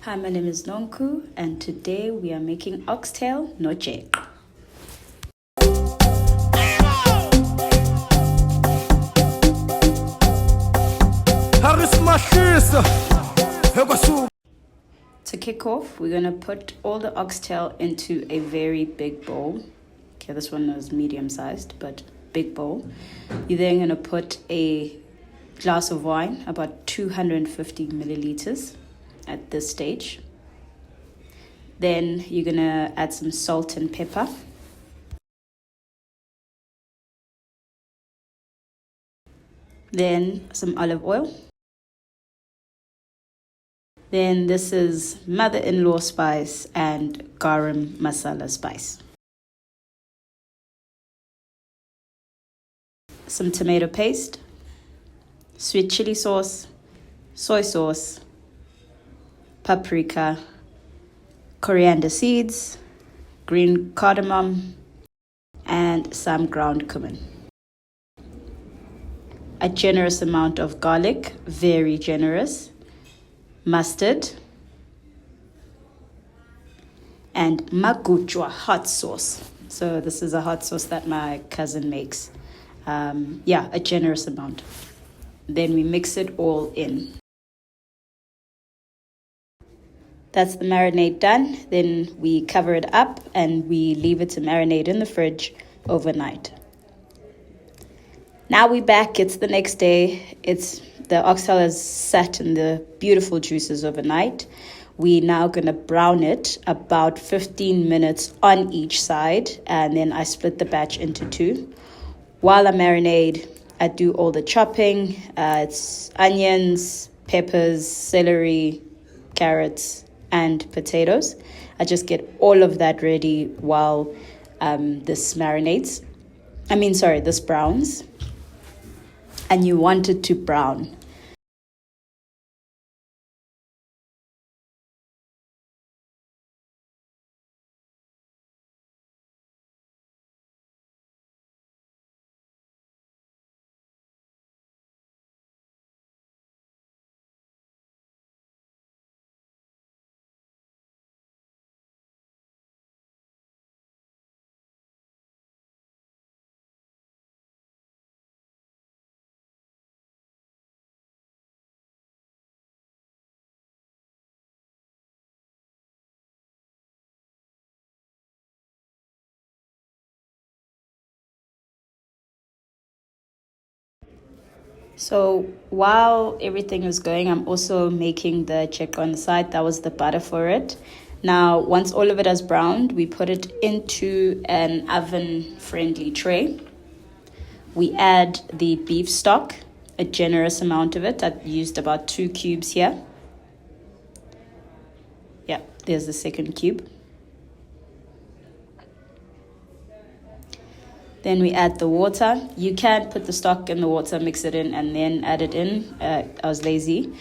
Hi, my name is Nonku, and today we are making oxtail noJeqe. To kick off, we're going to put all the oxtail into a very big bowl. Okay, this one is medium-sized, but big bowl. You're then going to put a glass of wine, about 250 milliliters at this stage. Then you're going to add some salt and pepper. Then some olive oil. Then this is mother-in-law spice and Garam Masala spice. Some tomato paste, sweet chili sauce, soy sauce, paprika, coriander seeds, green cardamom, and some ground cumin. A generous amount of garlic, very generous, mustard, and Magutswa Hot sauce. So this is a hot sauce that my cousin makes. A generous amount. Then we mix it all in. That's the marinade done. Then we cover it up and we leave it to marinate in the fridge overnight. Now we're back. It's the next day. The oxtail has sat in the beautiful juices overnight. We're now going to brown it about 15 minutes on each side, and then I split the batch into two. While I marinade, I do all the chopping. It's onions, peppers, celery, carrots, and potatoes. I just get all of that ready while this browns. And you want it to brown. So while everything is going, I'm also making the noJeqe on the side. That was the butter for it. Now, once all of it has browned, we put it into an oven-friendly tray. We add the beef stock, a generous amount of it. I used about 2 cubes here. Yeah, there's the second cube. Then we add the water. You can put the stock in the water, mix it in, and then add it in. I was lazy.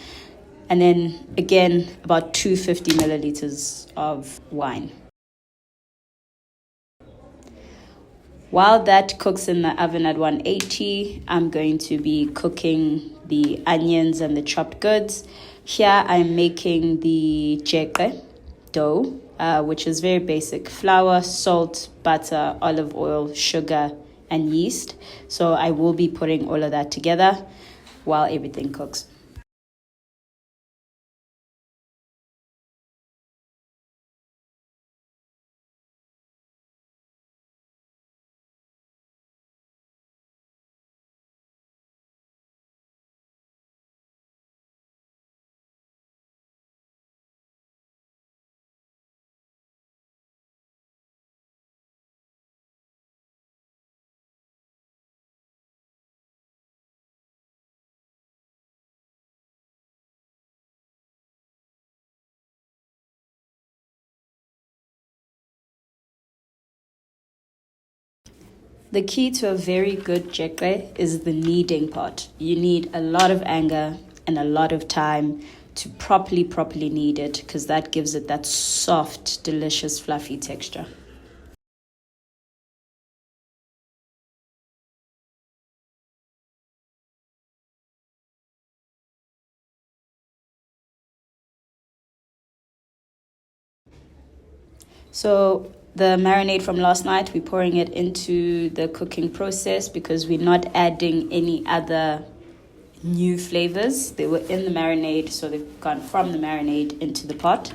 And then again, about 250 milliliters of wine. While that cooks in the oven at 180, I'm going to be cooking the onions and the chopped goods. Here I'm making the noJeqe dough, which is very basic: flour, salt, butter, olive oil, sugar, and yeast. So I will be putting all of that together while everything cooks. The key to a very good noJeqe is the kneading part. You need a lot of anger and a lot of time to properly knead it, because that gives it that soft, delicious, fluffy texture. So the marinade from last night, we're pouring it into the cooking process because we're not adding any other new flavors. They were in the marinade, so they've gone from the marinade into the pot.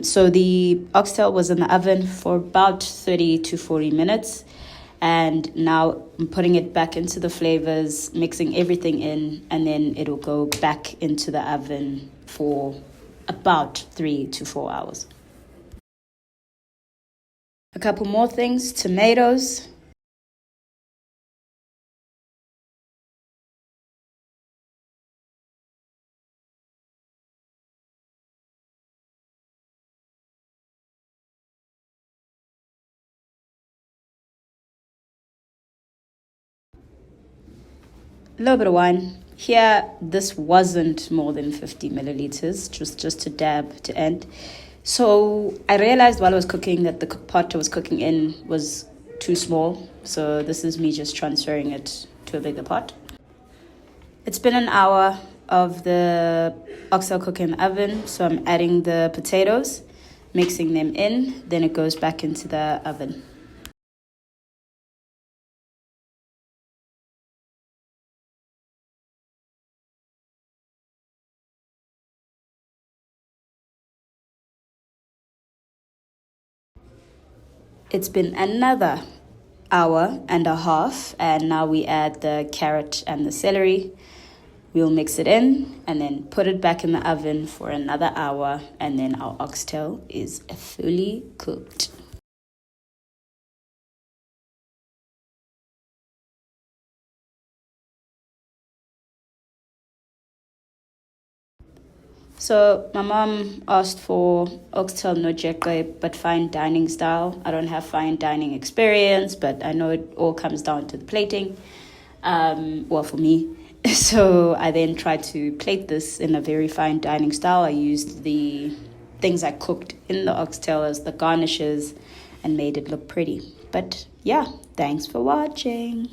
So the oxtail was in the oven for about 30 to 40 minutes. And now I'm putting it back into the flavors, mixing everything in, and then it'll go back into the oven for about 3 to 4 hours. A couple more things: tomatoes, a little bit of wine. Here, this wasn't more than 50 milliliters, just a dab to end. So I realized while I was cooking that the pot I was cooking in was too small. So this is me just transferring it to a bigger pot. It's been an hour of the oxtail cooking in the oven. So I'm adding the potatoes, mixing them in. Then it goes back into the oven. It's been another hour and a half, and now we add the carrot and the celery. We'll mix it in and then put it back in the oven for another hour, and then our oxtail is fully cooked. So my mom asked for oxtail noJeqe, but fine dining style. I don't have fine dining experience, but I know it all comes down to the plating. Well, for me. So I then tried to plate this in a very fine dining style. I used the things I cooked in the oxtail as the garnishes and made it look pretty. But yeah, thanks for watching.